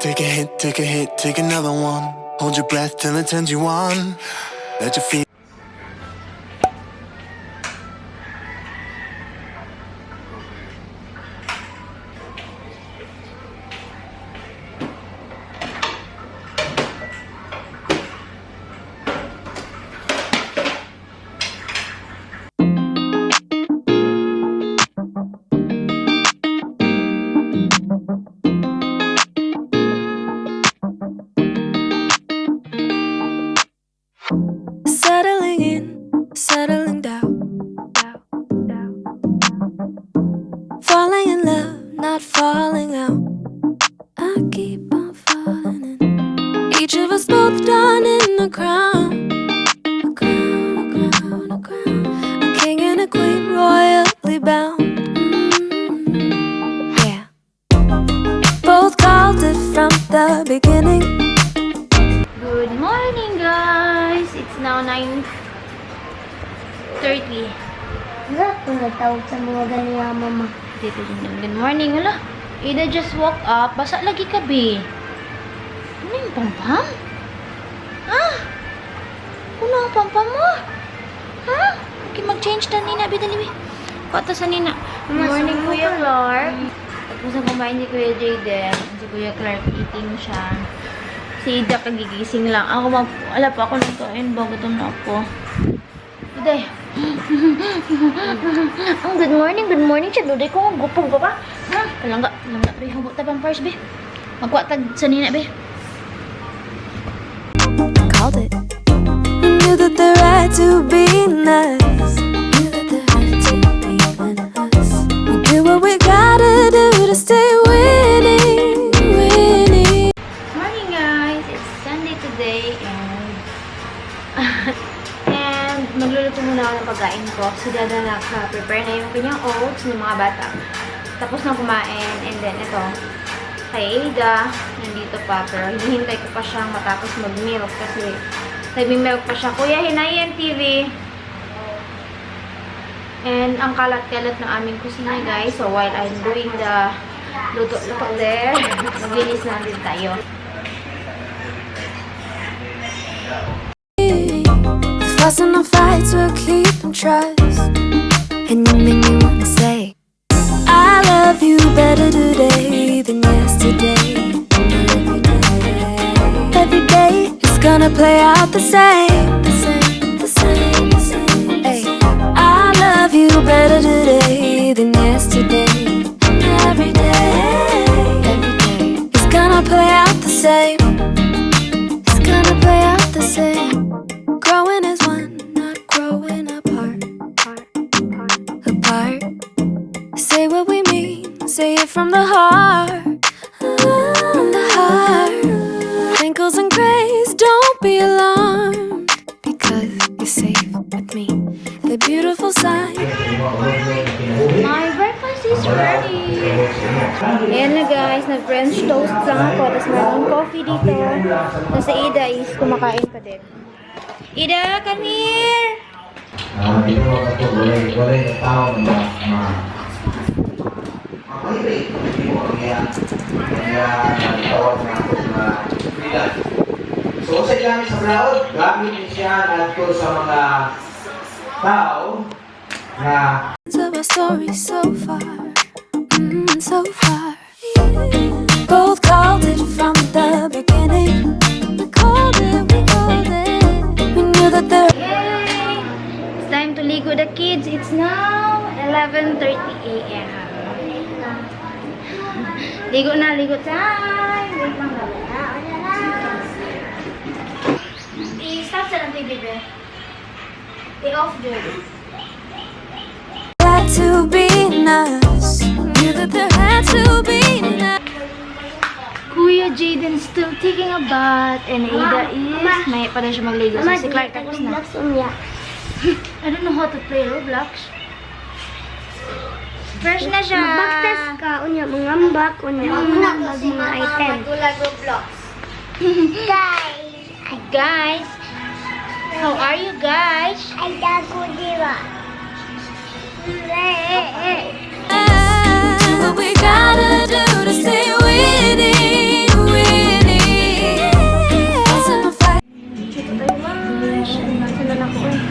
Take a hit, take a hit, take another one. Hold your breath till it turns you on. Let your feet. Settling down. Falling in love, not falling out. I keep on falling in. Each of us both done in a crown. A crown, a crown, a crown. A king and a queen, royally bound. Yeah. Both called it from the beginning. Good morning, guys! It's now 9:30. Wala ko natawag sa mga ganyan, mama. Dito din. Good morning. Wala. Ida just woke up. Basa lagi ka, be. Ano yung pampam? Ha? Ano ang pampam mo? Ha? Okay, mag-change na nina. Bidali, be. Kota sa nina. Good morning, Kuya Clark. Tapos ang kumain si Kuya Jayden. Si Kuya Clark, eating siya. Si Ida kagigising lang. Ako wala pa ako nagkain. Bagutom na ako. Ida. Ang good morning siya. Duday ko, gupog ba ba? Ha? Palangga, be. Hubot ta pampers, be. Magwatag sa nina, be. Called it. I knew that the right to be nice. Knew that the right to be us. We do what we gotta do to stay winning, winning. Morning, guys. It's Sunday today and magluluto muna ako ng pagkain ko. Si Dada naka-prepare na yung kanyang oats ng mga bata. Tapos na kumain. And then, ito, kay Ada, nandito pa. Pero hinihintay ko pa siyang matapos mag-milk kasi nag-milk pa siya. Kuya, hinayin TV. And ang kalat-kalat ng aming kusina, guys. So, while I'm doing the luto-luto there, maglinis na din tayo. Fuss and the fights will keep and trust. And you make me wanna say I love you better today than yesterday. Every day is gonna play out the same. Hey, I love you better today than yesterday. Every day is gonna play out the same. It's gonna play out the same. Growing as one, not growing apart. Say what we mean, say it from the heart. From the heart. Wrinkles and grays, don't be alarmed, because you're safe with me. The beautiful sign. My breakfast is ready. Ayan na, guys, nag-French toast lang ako. Tapos mayroong coffee dito. Tapos si Ida is kumakain pa din. Ida, come here! Dito ito, boleh tahu so sa ilang sa vlog, gamit din siya nato sa mga tao na of our story so far, so far. Both called it from the beginning. We called it. We knew that there. Yay! It's time to ligo the kids. It's now 11:30 a.m. Ligo na, ligo time! Wait lang na. I-stop sa lang TV, be. I-off, Jerry. Had to be nice. Knew that there had to be nice. Kuya Jayden still taking a bath and Ada is may pa rin siya magligo. So si Clark tapos na. I don't know how to play Roblox. Fresh na siya. Magbaktas ka, unya, mangambak, unya, mga item. Roblox. Guys, how are you guys? Ay, dago, diba? Do what we gotta do to stay winning, winning. Sila na ko eh.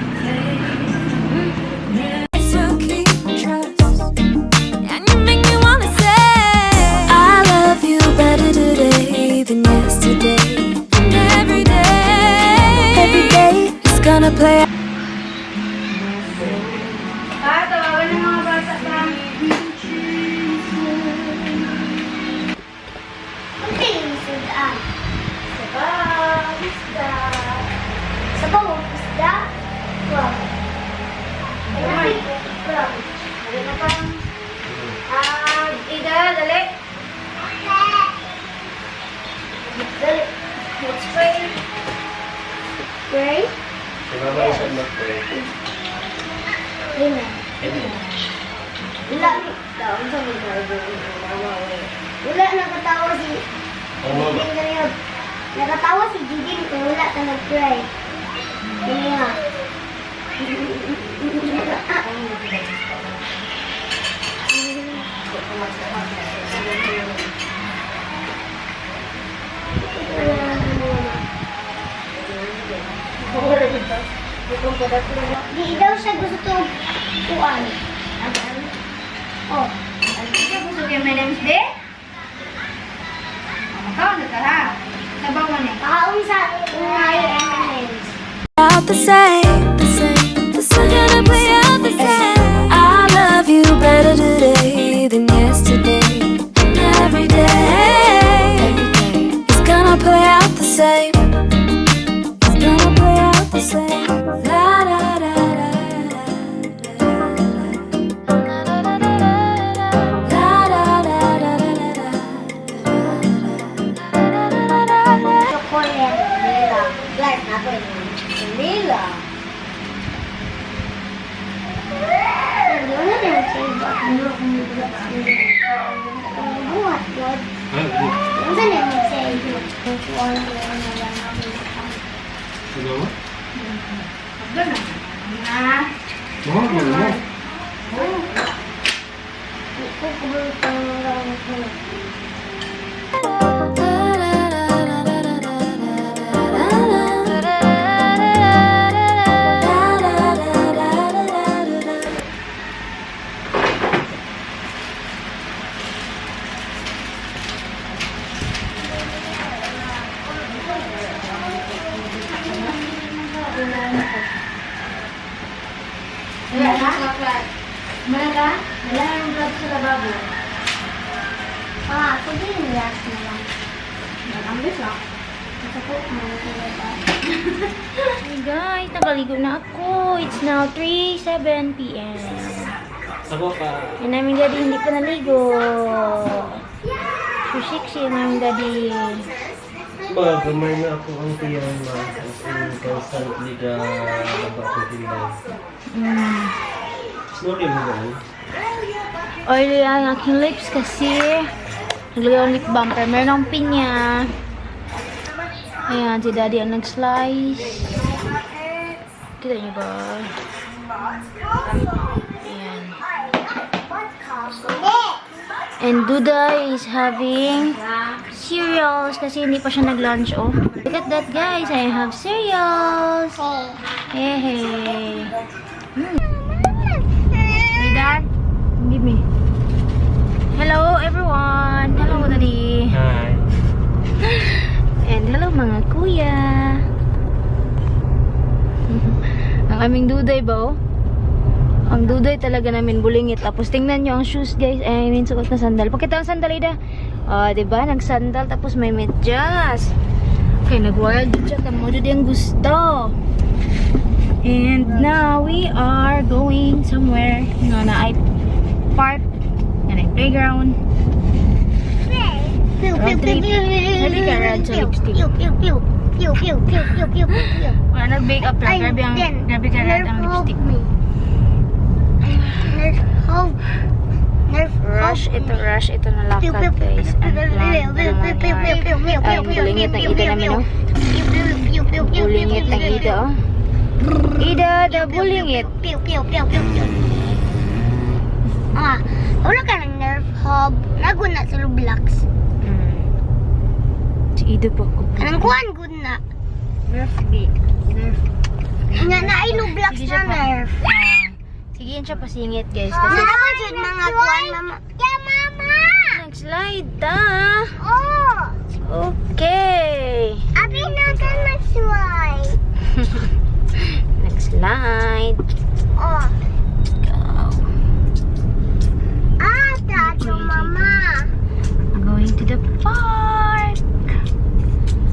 So keep trust, and you make me wanna say I love you better today than yesterday. And every day is gonna play. Tawagan ng mga bata ba? Kunti yung sudaan. Sabaw, isda. Sabaw, isda. Wow. Dali na pa. Ida, dali. Dali. Let's pray. Pray? Amen. Wala. Wala nakatawa si Jidin ganyan. Nakatawa si Jidin kung wala ka nag-pray. Kaya. Di daw siya gusto tuan. Oh. Ano gusto kayo may names de? Makaon na ka ha. Sabaw mo na. Kaon sa unay M&M's. Out the same, gonna play out the same. I love you better today than yesterday. And every day is gonna play out the same. It's gonna play out the same. La da da da da Chocolate. Nila. Like na ko yun. Nila. Ano na rin sa iba? Ano kung buhat God? Ano na rin sa iba? Tuwan ko na lang ako. Mala? Mala yung vlog sa lababo. Ako din yung last na lang. Nagambis ah. Ako, Hey guys, nagaligo na ako. It's now 3:07 p.m. Ako pa. Yung naming daddy hindi pa naligo. Sushiksi yung naming daddy. Ba, gamay na ako ang tiyan ma. As constantly ka labak ko tindahan. Sorry mo ba? Oily ang aking lips kasi naglagay ang lip bumper. Meron akong pinya. Ayan, si daddy ang nag-slice. Kita niyo ba? Ayan. And Duda is having cereals kasi hindi pa siya nag-lunch. Oh, look at that guys. I have cereals. Hey, hey. Hey, Dad. Give me. Hello, everyone. Hello, Daddy. Hi. And hello, mga kuya. Ang aming duday ba, oh? Ang duday talaga namin bulingit. Tapos tingnan nyo ang shoes, guys. I mean, suot na sandal. Pakita ang sandal, Ida. Diba? Nagsandal. Tapos may medyas. Okay, nag-wild dyan. Tamo dyan yung gusto. And now, we are going somewhere. Na ay park. Na ay playground. Road trip. Sabi ka, rad sa lipstick. Wala, nag-bake up lang. Grabe ka rad ang lipstick. Rush ito na lakad, guys. And plan ang bulingit ng ida namin, oh. Bulingit ng ida, oh. Ida, the bulingit. Wala ka ng nerve hub. Naguna sa Roblox. Si Ida pa ko. Kanang kuhan good na. Nerf big. Nerf. Sige siya pa. Sige yan siya pasingit guys. Kasi Ako dyan mga kuwan, mama. Yeah, mama! nag-slide ta. Oh! Okay. Abi na ka mag-slide. Nag-slide. Oh. Go. Tato, mama. Going to the park.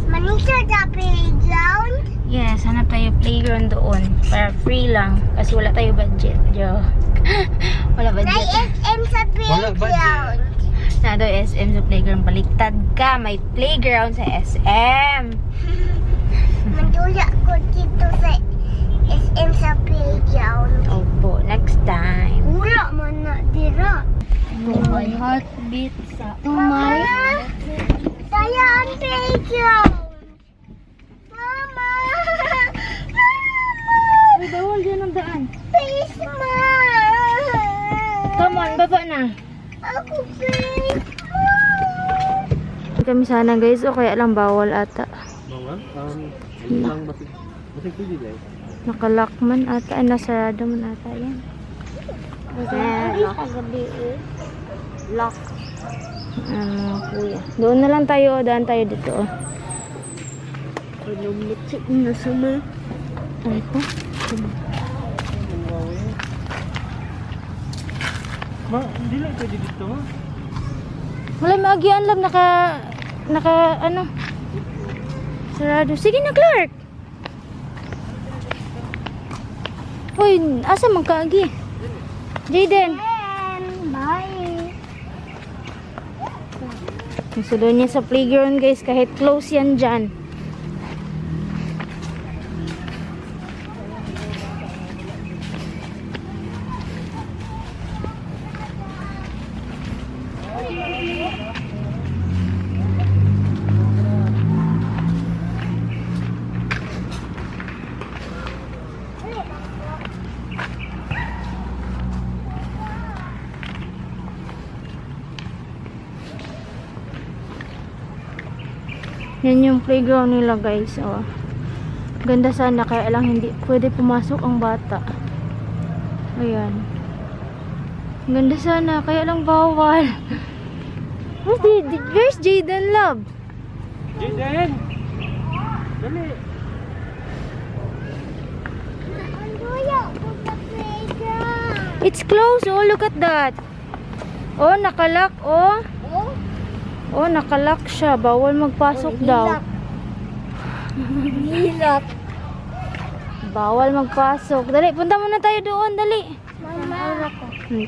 Manito the playground. Yes, hanap tayo playground doon. Para free lang. Kasi wala tayo budget. Joke. Wala May budget. SM sa Wala budget. playground. Na daw SM sa playground. Baliktad ka. May playground sa SM. Mandula ko dito sa SM sa playground. Opo, next time. Wala man na dira. My heartbeat sa Mama! Tayo ang playground. Mama! Ay, bawal dyan ang daan. Please, ma! Come on, baba na. Ako, please, Kami sana guys, o kaya lang bawal ata. Bawal? Ano lang basig pwede guys? Nakalakman ata. Ay, nasarado man ata yan. Lock. Kuya. Doon na lang tayo. Daan tayo dito. Oh. Ay po. Ma, hindi lang pwede dito ha? Wala maagian lang. Ano. Sarado. Sige na, Clark. Uy, asa man kaagi? Jaden. Bye! Sudo niya sa playground guys. Kahit close yan dyan. Yan yung playground nila guys. Oh. Ganda sana kaya lang hindi pwede pumasok ang bata. Ayan. Ganda sana kaya lang bawal. Where's Jaden, love? Jaden! Dali! Manduya ko sa playground. It's closed. Oh, look at that. Oh, nakalock. Oh. Oh? Oh, nakalock siya. Bawal magpasok daw. Hilap. Bawal magpasok. Dali, punta muna tayo doon. Dali. Mama.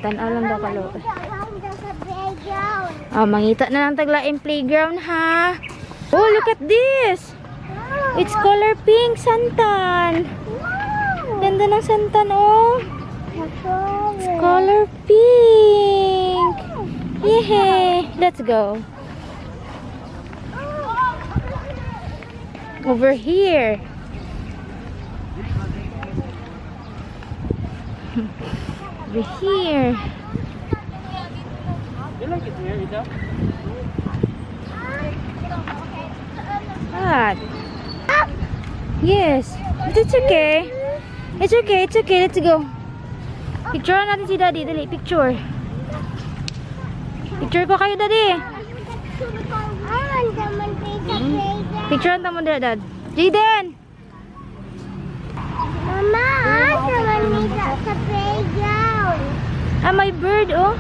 Tanaw lang daw kaloob. Tawag daw sa playground. Oh, mangita na ng taglaing playground ha. Oh, look at this. It's color pink, santan. Wow! Ganda ng santan, oh. It's Color pink. Yay! Let's go. Over here. Over here. You like it here, Ida? What? Yes. But it's okay. It's okay. It's okay. Let's go. Picture natin si Daddy. Dali, picture. Picture ko kayo, Daddy. Picture ang tamo dad. Jaden! Mama, naman nito sa playground. Ah, may bird, oh.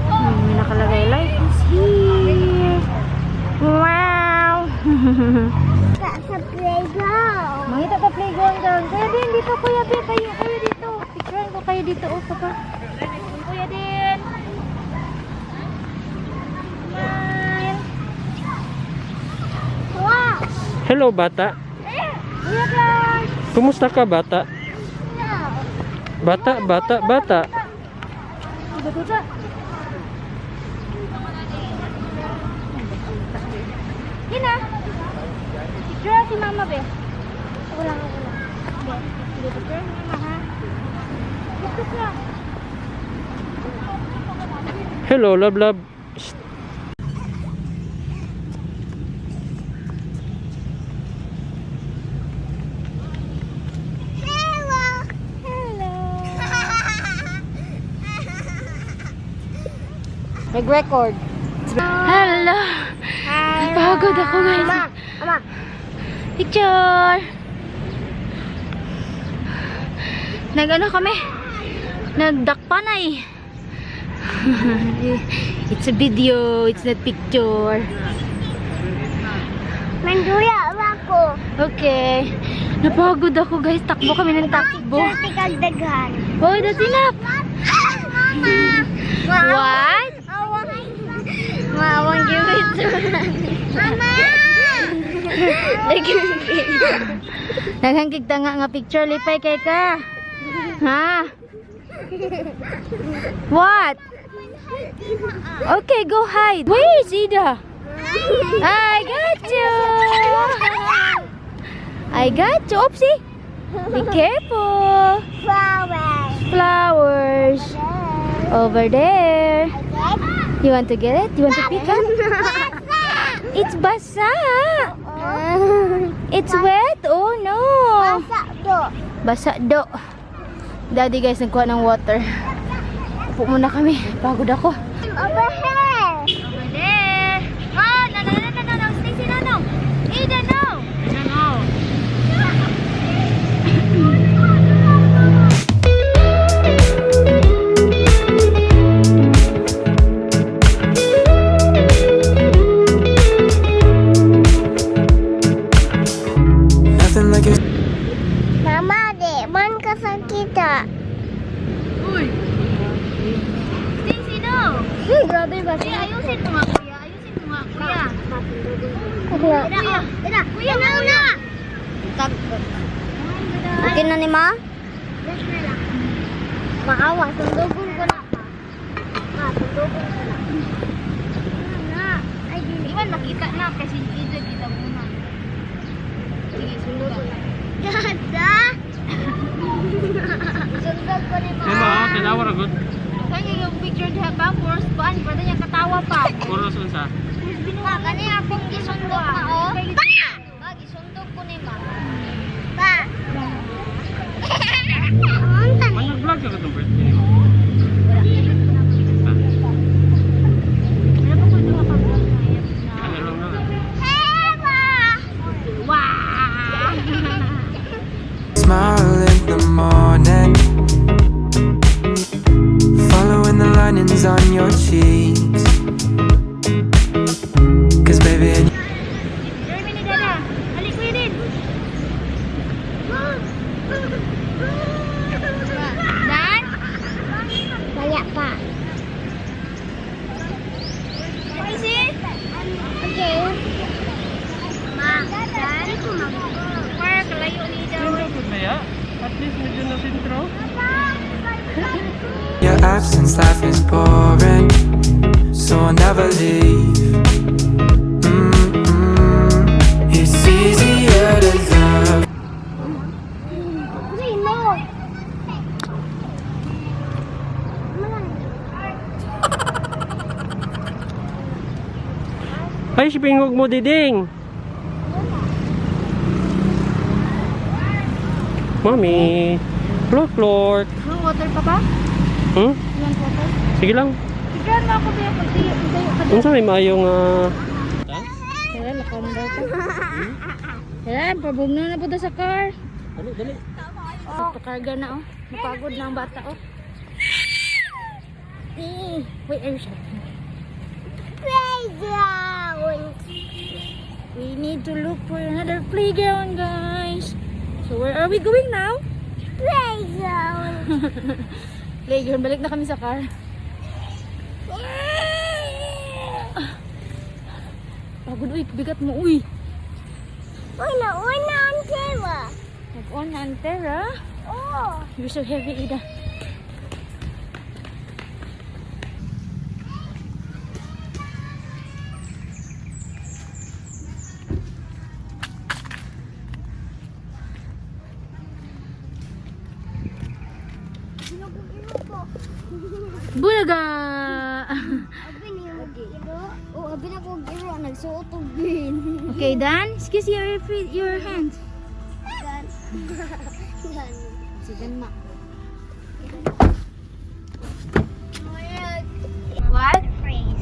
May nakalagay, life is here. Wow! Sa playground. Makita pa playground doon. Kuya din, dito, Kuya din. Tayo kayo dito. Picturean ko kayo dito, oh, papa. Kuya din. Smile. Wow! Hello, bata. Kuya Clark! Kumusta ka, bata? Bata, bata, bata. Duda. Hina. Picture si Mama, be. Wala. Picture si Mama, ha? Gusto siya. Hello, love, love. Shh. Mag-record. Hello. Napagod ako guys. Ama. Picture. Nag-ano kami? Nagdakpanay. It's a video. It's not picture. Manduya ako. Okay. Napagod ako guys. Takbo kami ng takbo. Picture daghan. Oh, that's enough. What? Ma, won't give it to Mama! Naghangkig ta nga picture lipay kay ka. Ha? What? Okay, go hide. Where is Ida? I got you. I got you. Oopsie. Be careful. Flowers. Over there. You want to get it? You want to pick it? It's basa. It's wet. Oh no. Basa do. Daddy guys, nagkuha ng water. Upo muna kami. Pagod ako. Over here. Over there. Oh, no. Stacy, no. Ida, no. No. Nothing like it. Mama, man kasakita. Uy. Stacy, no. Grabe ba Kuya, ayusin mo nga, kuya. Ayusin mo nga, kuya. Kuya. Kuya, mauna. Okay na ni Ma? Maawa, sundugon ko na. Sundugon ko na. Ay, Iwan, makita na kasi Ida kita muna. Sige, sundugan. Gada! Sundog ko ni Ma. Tinawar agad. Kaya yung picture diha ba? First one, pwede niya katawa pa. Puro unsa. Ma, kani akong gisundog na, oh. Ma, gisundog ko ni Ma. Pa. Man nag-vlog ka katong birthday mo. Ano lang na. Wow! Smile in the morning, following the linings on your cheeks. Cause baby, Jeremy ni Dada, halik ko yun din. Dan? Kaya pa. What is it? Okay. Ma, dali ko Where? Kalayo ni Dada. Kaya, at least medyo na sintro. your absence, life is boring, so I'll never leave. It's easier to love. Wait, no. Ay, sipingog mo diding. Mami, plort. May water pa ba? Hmm? You want water? Sige lang. Tigran mo ako ba? Pagtiyo ka doon. Unsa may maayong Tara, nakamdaw ka. Tara, pabugno na po sa car. Dali. Pakarga na oh. Napagod na ang bata oh. Wait, are you sure? Playground. We need to look for another playground, guys. So where are we going now? Playground. Playground. Balik na kami sa car. Pagod, uy. Bigat mo, uy. Una ang tema. Nag-on na ang Tera. Oh. You're so heavy, Ida. Bulaga! Abi ni mo giro. Oh, abi na ko giro nagsuot og bin. Okay, Dan. Excuse your hands. Sige, ma. What? Free.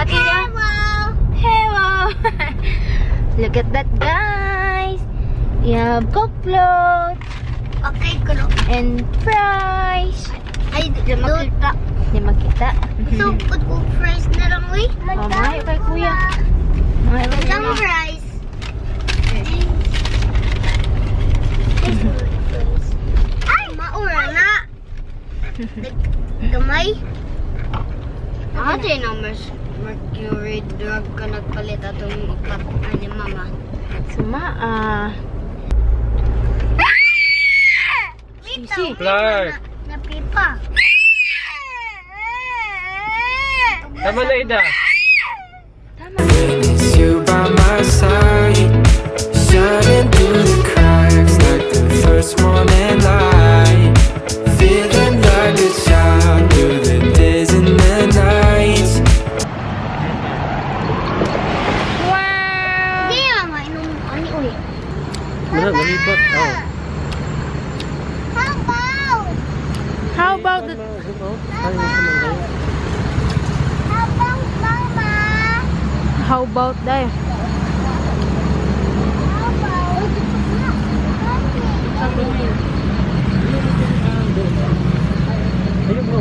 Ida. Hello. Look at that, guys. We have Coke float Okay, kulo. and fries. Ay, di makita. Hindi magkita. So, put ko fries na lang, uy. Mayo kay kuya. Mayo kay Magkano kuya. fries? Ay, maura na. Gamay. Ate na mas mercury drug ka nagpalit atong ikat ani mama. Suma, Sisi. Clark. Napipa. Tama na, Ida. It's you by my side, shining through the cracks like the first morning light. Feeling like a child through the days and the nights. Wow! Di nga mainom ani uy. Wala, malibot. Oh. How about? How about the... How about mama? How about that? How about? Ayun, bro.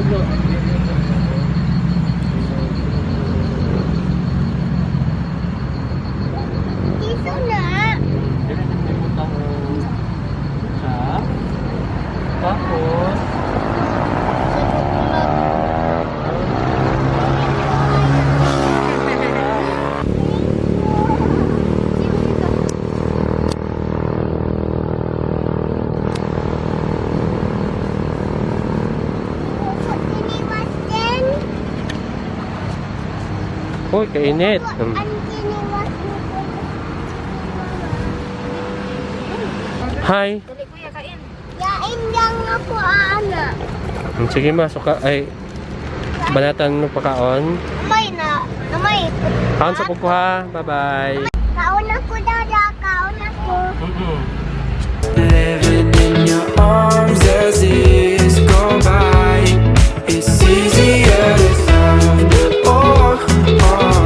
Dito na. Tapos, Tiniwas din. uy, kainit. Ang tiniwas mo. Hi. Dali kuya, kain. Yain lang ako, ana. Sige, masok ka. Ay, banatan mo pakaon. May na. Namay. Kaon sa kuko ha. Bye-bye. Kaon ako, dada. Kaon ako. Living in your arms as years go by. It's easier to love. Oh, oh.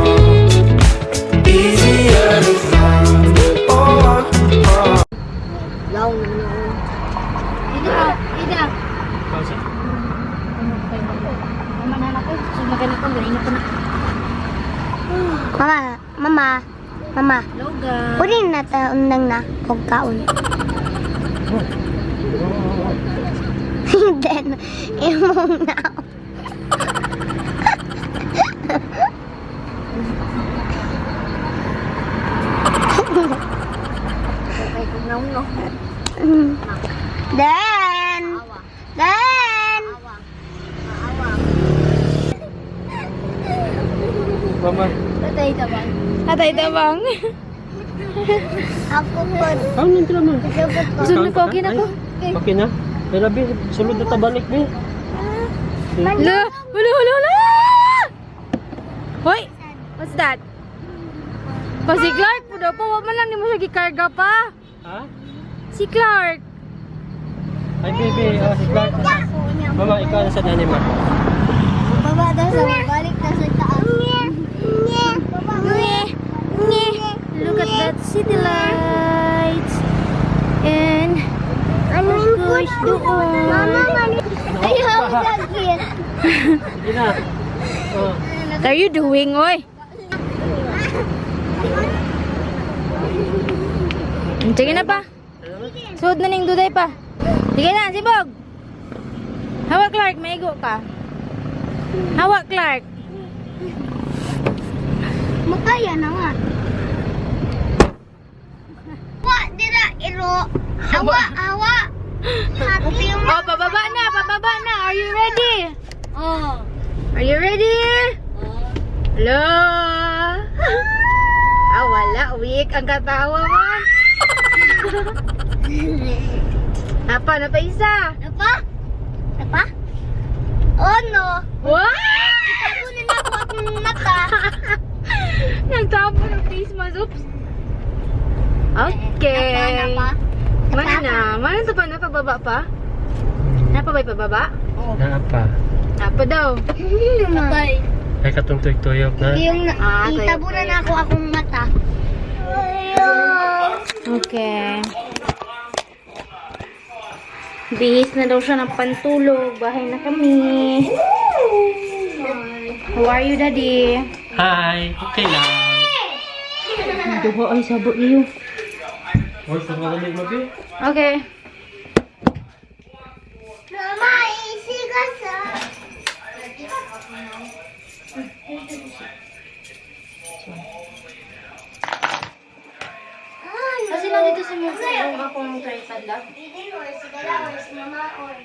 Easier to love. Oh, oh. Law na yun. Ida. Mama na ako. So magalit ko, ganyan ko na. Mama. Loga. Urin na ta undang na og kaon. Then, imong na. Then. Mama. Atay tabang. Ako po. Kaon lang sila mo. Sunod ko, okay na ko. Okay na? Ay, Rabi, sulod na tabalik, be. Wala! Hoy! What's that? Pa si Clark po daw po. Wala man lang ni mo siya gikarga pa. Ha? Si Clark. Ay, baby. Si Clark. Mama, ikaw na sa anima. Baba daw sa balik na sa taas. Look at that city lights. And Ano gosh, doon. Mama, ayaw sakit. Sige na. Oh. What are you doing, oy? Sige na pa. Suod na ning duday pa. Sige na, sibog. Hawak Clark, maigo ka. Hawak Clark. Makaya na nga. Wa, dira, iro. Awa. Happy yung Oh, pababa na. Are you ready? Oh. Are you ready? Hello? Wala. Weak ang katawa mo. Napa isa. Napa? Oh no. What? Itabunin na ako akong mata. Nagtapo ng face mask. Oops. Okay. Napa? Mana ito pa? Napababa pa? Napabay pababa? Napa. Napa daw. Napay. Ay katong tuyok na. Yung itabunan na ako akong mata. Okay. Bihis na daw siya ng pantulog. Bahay na kami. How are you, Daddy? Hi, okay lang. Duha ay sabo iyo. Oy, sa madali mo, be. Okay. Mama, isi ka sa... Kasi nandito si Mama yung akong tripod lang. Didi or si Dala or si Mama or...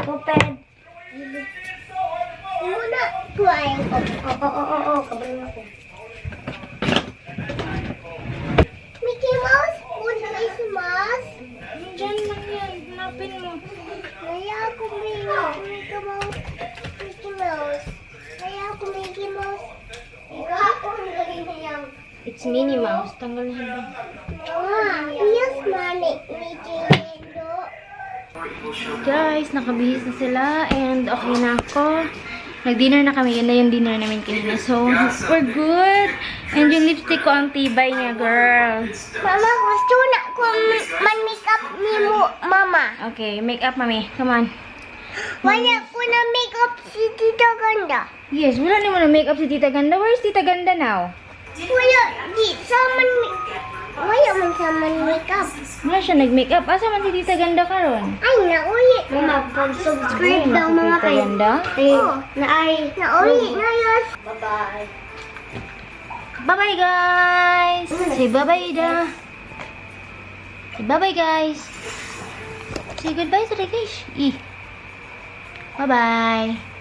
Open. Muna. Kuhain ko. Oo. Kabalong ako. Mickey Mouse? Good Christmas? Diyan lang yan. Hanapin mo. Kaya ako Mickey Mouse. Mickey Mouse. Kaya ako Mickey Mouse. Ikaw ako ang galing niya. It's Minnie Mouse. Tanggal na siya. Mama, yes, Mami. Mickey Lendo. Guys, nakabihis na sila. And okay na ako. Nag-dinner na kami. Yun na yung dinner namin kanina. So, we're good. And yung lipstick ko ang tibay niya, girl. Mama, gusto na ko man-makeup ni mo, Mama. Okay, makeup, mami. Come on. Wala ko na makeup si Tita Ganda. Yes, wala naman na makeup si Tita Ganda. Where's Tita Ganda now? Wala, di saman wala man saman makeup. Wala siya nag-makeup. Asa man si Tita Ganda karon? Ay, naulit. Mama, pag-subscribe daw mga Tita kayo. Ganda? Naulit na yun. Bye-bye. Bye-bye, guys! Say bye-bye, da. Say bye-bye, guys. Say goodbye to the guys. Bye-bye.